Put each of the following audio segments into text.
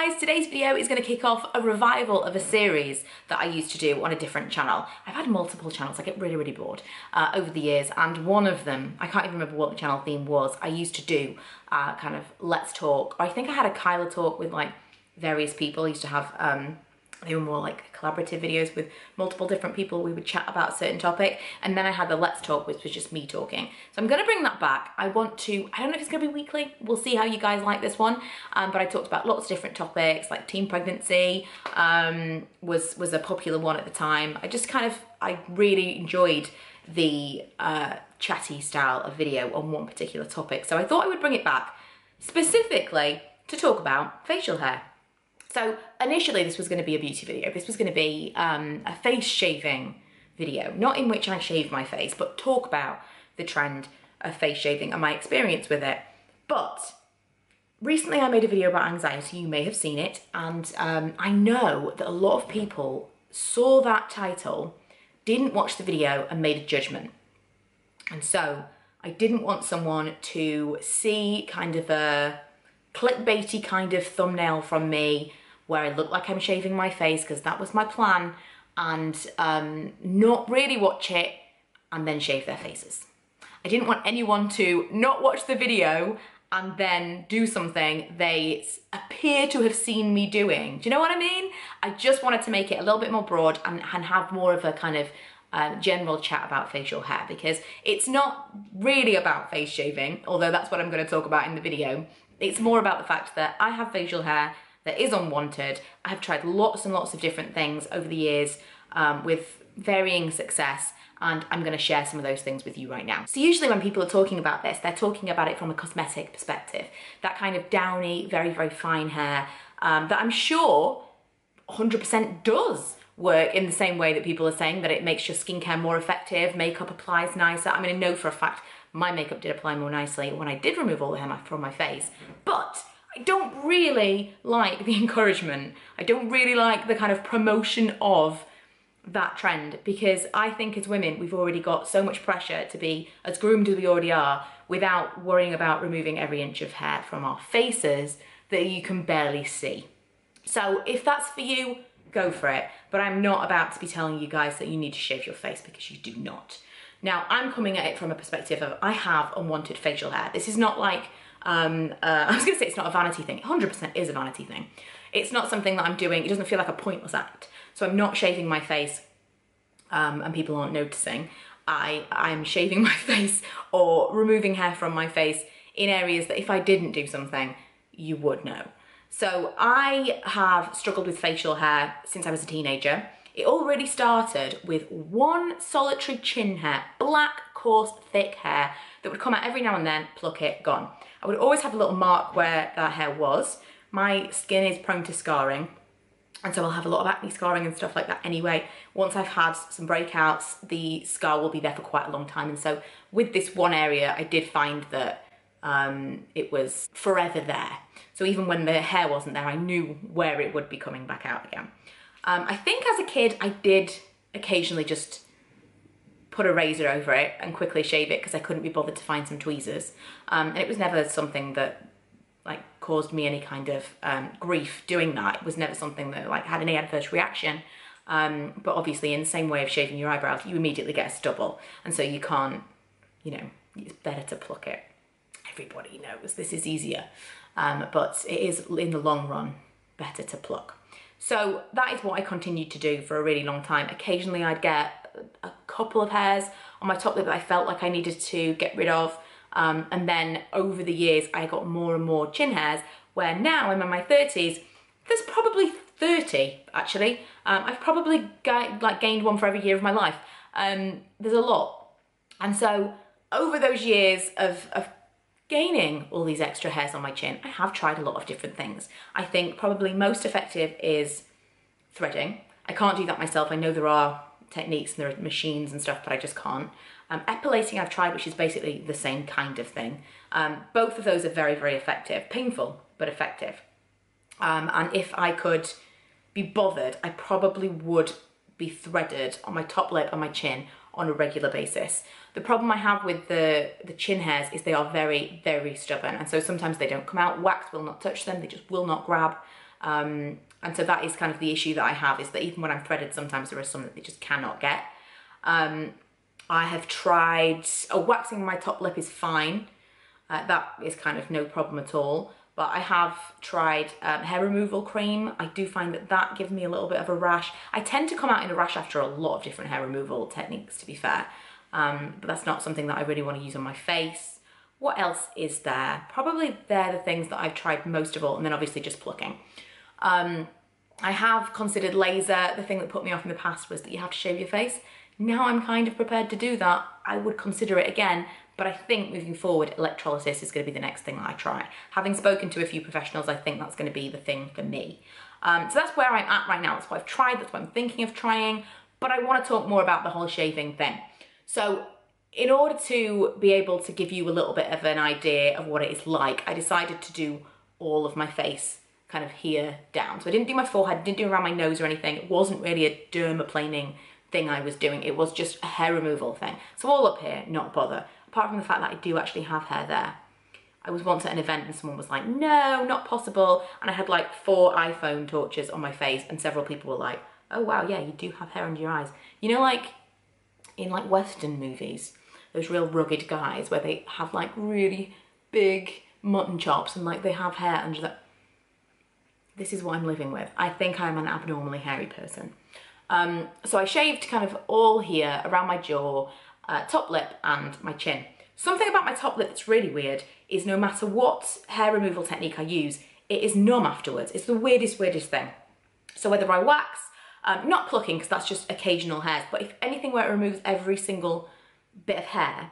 guys, today's video is going to kick off a revival of a series that I used to do on a different channel. I've had multiple channels, I get really bored over the years, and one of them, I can't even remember what the channel theme was, I used to do kind of let's talk, or I think I had a Kyla talk with like various people. I used to have they were more like collaborative videos with multiple different people. We would chat about a certain topic, and then I had the Let's Talk, which was just me talking. So I'm gonna bring that back. I don't know if it's gonna be weekly. We'll see how you guys like this one. But I talked about lots of different topics, like teen pregnancy was a popular one at the time. I really enjoyed the chatty style of video on one particular topic. So I thought I would bring it back specifically to talk about facial hair. So initially this was going to be a beauty video. This was going to be a face shaving video, not in which I shave my face, but talk about the trend of face shaving and my experience with it. But recently I made a video about anxiety, you may have seen it, and I know that a lot of people saw that title, didn't watch the video and made a judgment. And so I didn't want someone to see kind of a clickbaity kind of thumbnail from me where I look like I'm shaving my face, because that was my plan, and not really watch it and then shave their faces. I didn't want anyone to not watch the video and then do something they appear to have seen me doing. Do you know what I mean? I just wanted to make it a little bit more broad and have more of a kind of general chat about facial hair, because it's not really about face shaving, although that's what I'm going to talk about in the video. It's more about the fact that I have facial hair that is unwanted. I have tried lots and lots of different things over the years with varying success, and I'm going to share some of those things with you right now. So usually when people are talking about this, they're talking about it from a cosmetic perspective. That kind of downy, very fine hair that I'm sure 100% does work in the same way that people are saying that it makes your skincare more effective, makeup applies nicer. I mean, I know for a fact my makeup did apply more nicely when I did remove all the hair from my face, but I don't really like the encouragement. I don't really like the kind of promotion of that trend, because I think as women, we've already got so much pressure to be as groomed as we already are without worrying about removing every inch of hair from our faces that you can barely see. So if that's for you, go for it. But I'm not about to be telling you guys that you need to shave your face, because you do not. Now, I'm coming at it from a perspective of I have unwanted facial hair. This is not like, I was gonna say it's not a vanity thing. 100% is a vanity thing. It's not something that I'm doing. It doesn't feel like a pointless act. So I'm not shaving my face and people aren't noticing. I'm shaving my face or removing hair from my face in areas that if I didn't do something, you would know. So I have struggled with facial hair since I was a teenager. It all really started with one solitary chin hair, black, coarse, thick hair that would come out every now and then, pluck it, gone. I would always have a little mark where that hair was. My skin is prone to scarring, and so I'll have a lot of acne scarring and stuff like that anyway. Once I've had some breakouts, the scar will be there for quite a long time. And so with this one area, I did find that it was forever there. So even when the hair wasn't there, I knew where it would be coming back out again. I think as a kid, I did occasionally just put a razor over it and quickly shave it because I couldn't be bothered to find some tweezers. And it was never something that like caused me any kind of grief doing that. It was never something that like had any adverse reaction. But obviously in the same way of shaving your eyebrows, you immediately get a stubble. And so you can't, you know, it's better to pluck it. Everybody knows this is easier, but it is in the long run better to pluck. So that is what I continued to do for a really long time. Occasionally I'd get a couple of hairs on my top lip that I felt like I needed to get rid of. And then over the years, I got more and more chin hairs, where now I'm in my 30s, there's probably 30 actually. I've probably gained one for every year of my life. There's a lot. And so over those years of gaining all these extra hairs on my chin, I have tried a lot of different things. I think probably most effective is threading. I can't do that myself. I know there are techniques and there are machines and stuff, but I just can't. Epilating I've tried, which is basically the same kind of thing. Both of those are very effective. Painful, but effective. And if I could be bothered, I probably would be threaded on my top lip and my chin on a regular basis. The problem I have with the chin hairs is they are very stubborn, and so sometimes they don't come out. Wax will not touch them, they just will not grab. And so that is kind of the issue that I have, is that even when I'm threaded, sometimes there are some that they just cannot get. I have tried, waxing my top lip is fine. That is kind of no problem at all. But I have tried hair removal cream. I do find that that gives me a little bit of a rash. I tend to come out in a rash after a lot of different hair removal techniques, to be fair. But that's not something that I really want to use on my face. What else is there? Probably they're the things that I've tried most of all, and then obviously just plucking. I have considered laser. The thing that put me off in the past was that you have to shave your face. Now I'm kind of prepared to do that. I would consider it again, but I think moving forward, electrolysis is going to be the next thing that I try. Having spoken to a few professionals, I think that's going to be the thing for me. So that's where I'm at right now. That's what I've tried, that's what I'm thinking of trying, but I want to talk more about the whole shaving thing. So in order to be able to give you a little bit of an idea of what it is like, I decided to do all of my face kind of here down. So I didn't do my forehead, didn't do around my nose or anything. It wasn't really a dermaplaning thing I was doing. It was just a hair removal thing. So all up here, not a bother. Apart from the fact that I do actually have hair there. I was once at an event and someone was like, no, not possible. And I had like 4 iPhone torches on my face and several people were like, oh wow, yeah, you do have hair under your eyes. You know, like in like Western movies, those real rugged guys where they have like really big mutton chops and like they have hair under that. This is what I'm living with. I think I'm an abnormally hairy person. So I shaved kind of all here around my jaw, top lip and my chin. Something about my top lip that's really weird is no matter what hair removal technique I use, it is numb afterwards. It's the weirdest thing. So whether I wax, not plucking because that's just occasional hairs, but if anything where it removes every single bit of hair,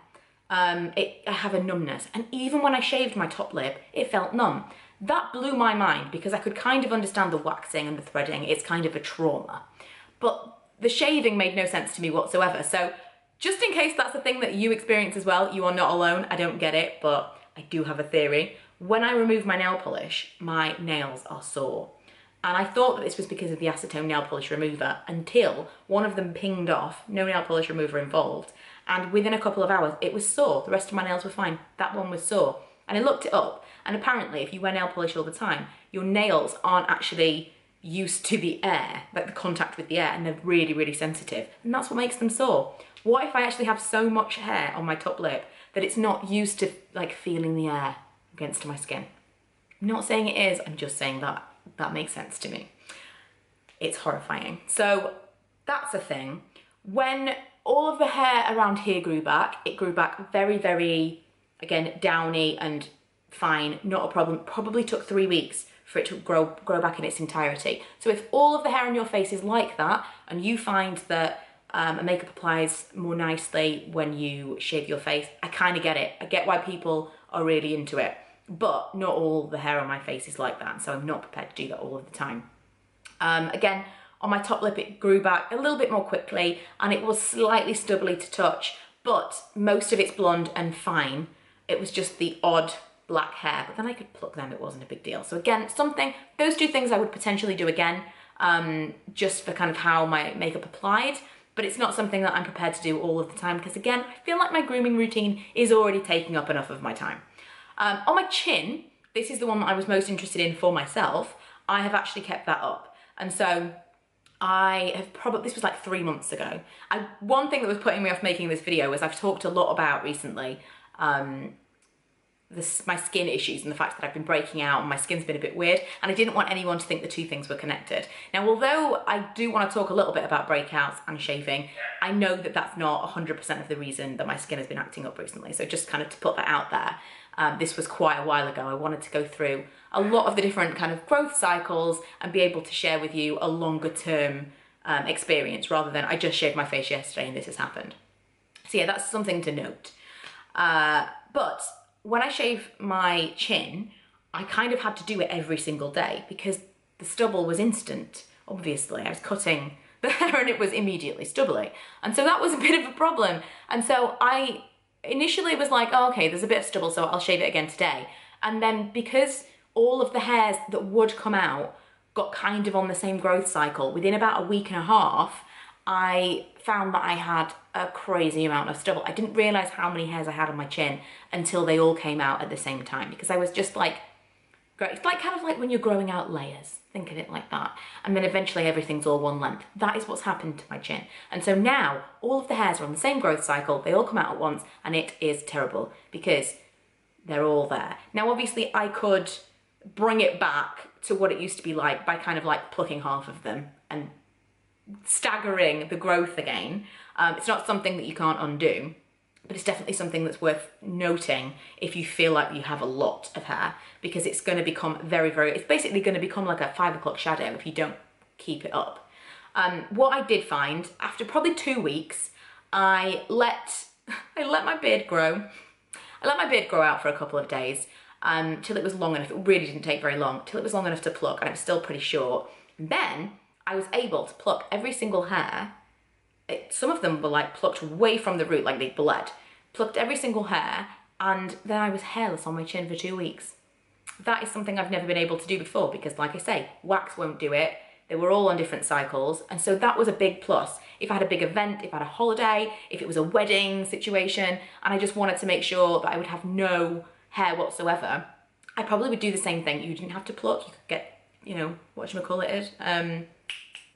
I have a numbness. And even when I shaved my top lip, it felt numb. That blew my mind because I could kind of understand the waxing and the threading. It's kind of a trauma. But the shaving made no sense to me whatsoever. So just in case that's a thing that you experience as well, you are not alone. I don't get it, but I do have a theory. When I remove my nail polish, my nails are sore. And I thought that this was because of the acetone nail polish remover until one of them pinged off, no nail polish remover involved. And within a couple of hours, it was sore. The rest of my nails were fine. That one was sore. And I looked it up. And apparently, if you wear nail polish all the time, your nails aren't actually used to the air, like the contact with the air, and they're really sensitive. And that's what makes them sore. What if I actually have so much hair on my top lip that it's not used to like feeling the air against my skin? I'm not saying it is, I'm just saying that that makes sense to me. It's horrifying. So that's a thing. When all of the hair around here grew back, it grew back very, again, downy and fine, not a problem. Probably took 3 weeks for it to grow back in its entirety. So if all of the hair on your face is like that, and you find that a makeup applies more nicely when you shave your face, I kind of get it. I get why people are really into it, but not all the hair on my face is like that, so I'm not prepared to do that all of the time. Again, on my top lip, it grew back a little bit more quickly, and it was slightly stubbly to touch, but most of it's blonde and fine. It was just the odd black hair, but then I could pluck them, it wasn't a big deal. So again, those 2 things I would potentially do again, just for kind of how my makeup applied, but it's not something that I'm prepared to do all of the time because again, I feel like my grooming routine is already taking up enough of my time. On my chin, this is the one that I was most interested in for myself. I have actually kept that up. And so I have probably, this was like 3 months ago. One thing that was putting me off making this video was I've talked a lot about recently, my skin issues and the fact that I've been breaking out and my skin's been a bit weird, and I didn't want anyone to think the 2 things were connected. Now, although I do want to talk a little bit about breakouts and shaving, I know that that's not 100% of the reason that my skin has been acting up recently. So just kind of to put that out there, this was quite a while ago. I wanted to go through a lot of the different kind of growth cycles and be able to share with you a longer term experience rather than I just shaved my face yesterday and this has happened. So yeah, that's something to note. But when I shave my chin, I kind of had to do it every single day because the stubble was instant. Obviously, I was cutting the hair and it was immediately stubbly. And so that was a bit of a problem. And so I initially was like, oh, okay, there's a bit of stubble, so I'll shave it again today. And then because all of the hairs that would come out got kind of on the same growth cycle, within about a week and a half, I found that I had a crazy amount of stubble. I didn't realize how many hairs I had on my chin until they all came out at the same time because I was just like Great. It's like kind of like when you're growing out layers. Think of it like that. And then eventually everything's all one length. That is what's happened to my chin. And so now all of the hairs are on the same growth cycle. They all come out at once and it is terrible because they're all there. Now, obviously I could bring it back to what it used to be like by kind of like plucking half of them and staggering the growth again. It's not something that you can't undo, but it's definitely something that's worth noting if you feel like you have a lot of hair, because it's going to become it's basically going to become like a 5 o'clock shadow if you don't keep it up. What I did find, after probably 2 weeks, I let my beard grow. I let my beard grow out for a couple of days till it was long enough. It really didn't take very long, till it was long enough to pluck, and it was still pretty short. And then I was able to pluck every single hair. Some of them were like plucked way from the root, like they bled. Plucked every single hair, and then I was hairless on my chin for 2 weeks. That is something I've never been able to do before because, like I say, wax won't do it. They were all on different cycles, and so that was a big plus. If I had a big event, if I had a holiday, if it was a wedding situation, and I just wanted to make sure that I would have no hair whatsoever, I probably would do the same thing. You didn't have to pluck, you could get, you know, whatchamacallit,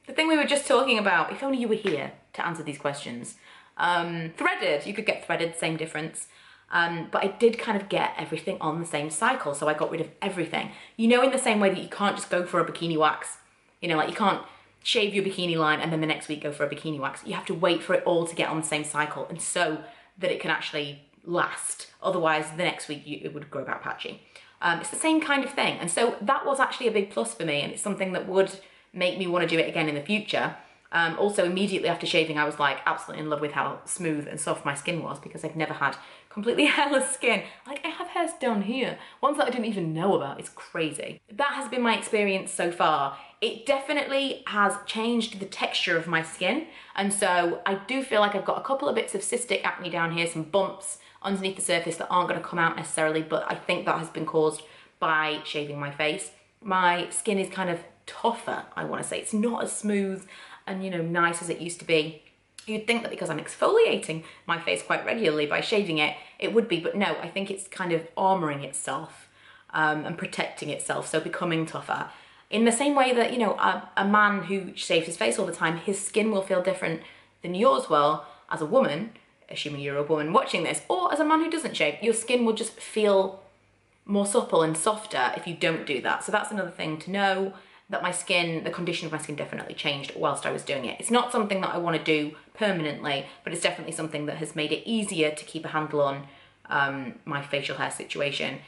the thing we were just talking about, if only you were here to answer these questions. Threaded, you could get threaded, same difference. But I did kind of get everything on the same cycle, so I got rid of everything. You know, in the same way that you can't just go for a bikini wax. You know, like you can't shave your bikini line and then the next week go for a bikini wax. You have to wait for it all to get on the same cycle, and so that it can actually last. Otherwise, the next week it would grow back patchy. It's the same kind of thing. And so that was actually a big plus for me, and it's something that would make me want to do it again in the future. Also, immediately after shaving, I was like absolutely in love with how smooth and soft my skin was, because I've never had completely hairless skin. Like, I have hairs down here, ones that I didn't even know about. It's crazy. That has been my experience so far. It definitely has changed the texture of my skin, and so I do feel like I've got a couple of bits of cystic acne down here, some bumps underneath the surface that aren't going to come out necessarily, but I think that has been caused by shaving my face. My skin is kind of tougher, I want to say. It's not as smooth and, you know, nice as it used to be. You'd think that because I'm exfoliating my face quite regularly by shaving it, it would be, but no, I think it's kind of armoring itself and protecting itself, so becoming tougher. In the same way that, you know, a man who shaves his face all the time, his skin will feel different than yours will. As a woman, assuming you're a woman watching this, or as a man who doesn't shave, your skin will just feel more supple and softer if you don't do that. So that's another thing to know, that my skin, the condition of my skin definitely changed whilst I was doing it. It's not something that I want to do permanently, but it's definitely something that has made it easier to keep a handle on my facial hair situation.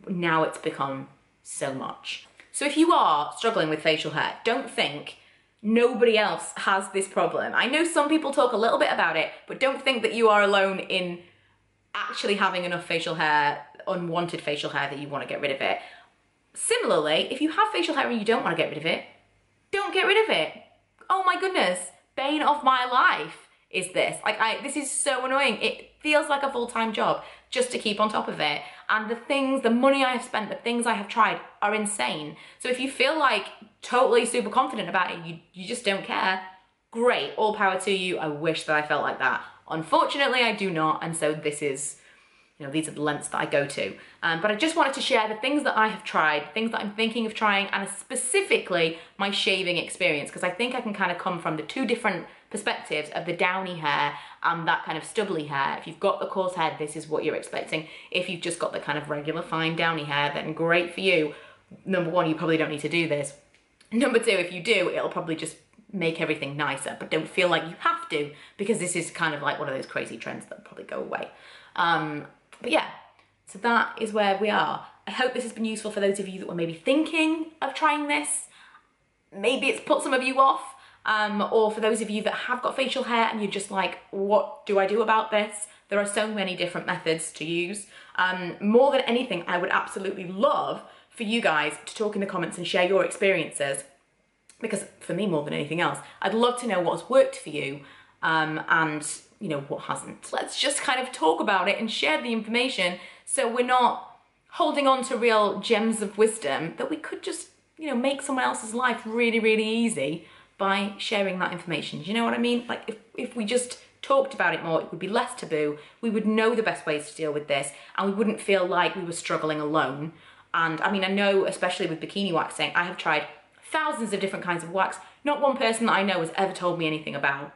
Now it's become so much. So if you are struggling with facial hair, don't think nobody else has this problem. I know some people talk a little bit about it, but don't think that you are alone in actually having enough facial hair, unwanted facial hair, that you want to get rid of it. Similarly, if you have facial hair and you don't want to get rid of it, don't get rid of it. Oh my goodness, bane of my life is this. Like, this is so annoying. It feels like a full-time job just to keep on top of it. And the money I have spent, the things I have tried are insane. So if you feel like totally super confident about it, you just don't care, great, all power to you. I wish that I felt like that. Unfortunately, I do not, and so this is, you know, these are the lengths that I go to. But I just wanted to share the things that I have tried, things that I'm thinking of trying, and specifically my shaving experience, because I think I can kind of come from the two different perspectives of the downy hair and that kind of stubbly hair. If you've got the coarse hair, this is what you're expecting. If you've just got the kind of regular fine downy hair, then great for you. Number one, you probably don't need to do this. Number two, if you do, it'll probably just make everything nicer, but don't feel like you have to, because this is kind of like one of those crazy trends that'll probably go away. But yeah, so that is where we are. I hope this has been useful for those of you that were maybe thinking of trying this. Maybe it's put some of you off, or for those of you that have got facial hair and you're just like, what do I do about this? There are so many different methods to use. More than anything, I would absolutely love for you guys to talk in the comments and share your experiences, because for me, more than anything else, I'd love to know what's worked for you, and you know, what hasn't. Let's just kind of talk about it and share the information, so we're not holding on to real gems of wisdom that we could just, you know, make someone else's life really, really easy by sharing that information. Do you know what I mean? Like, if we just talked about it more, it would be less taboo. We would know the best ways to deal with this, and we wouldn't feel like we were struggling alone. And I mean, I know, especially with bikini waxing, I have tried thousands of different kinds of wax. Not one person that I know has ever told me anything about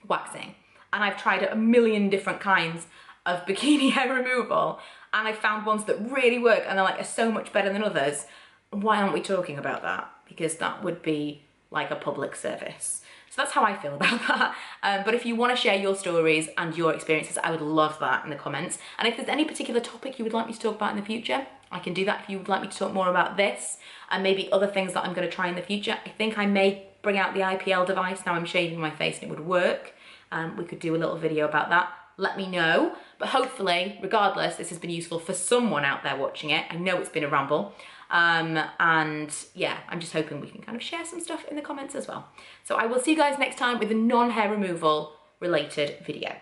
waxing. And I've tried a million different kinds of bikini hair removal, and I found ones that really work and they're like are so much better than others. Why aren't we talking about that? Because that would be like a public service. So that's how I feel about that. But if you want to share your stories and your experiences, I would love that in the comments. And if there's any particular topic you would like me to talk about in the future, I can do that. If you would like me to talk more about this and maybe other things that I'm going to try in the future, I think I may bring out the IPL device. Now I'm shaving my face and it would work. We could do a little video about that. Let me know. But hopefully, regardless, this has been useful for someone out there watching it. I know it's been a ramble. And yeah, I'm just hoping we can kind of share some stuff in the comments as well. So I will see you guys next time with a non-hair removal related video.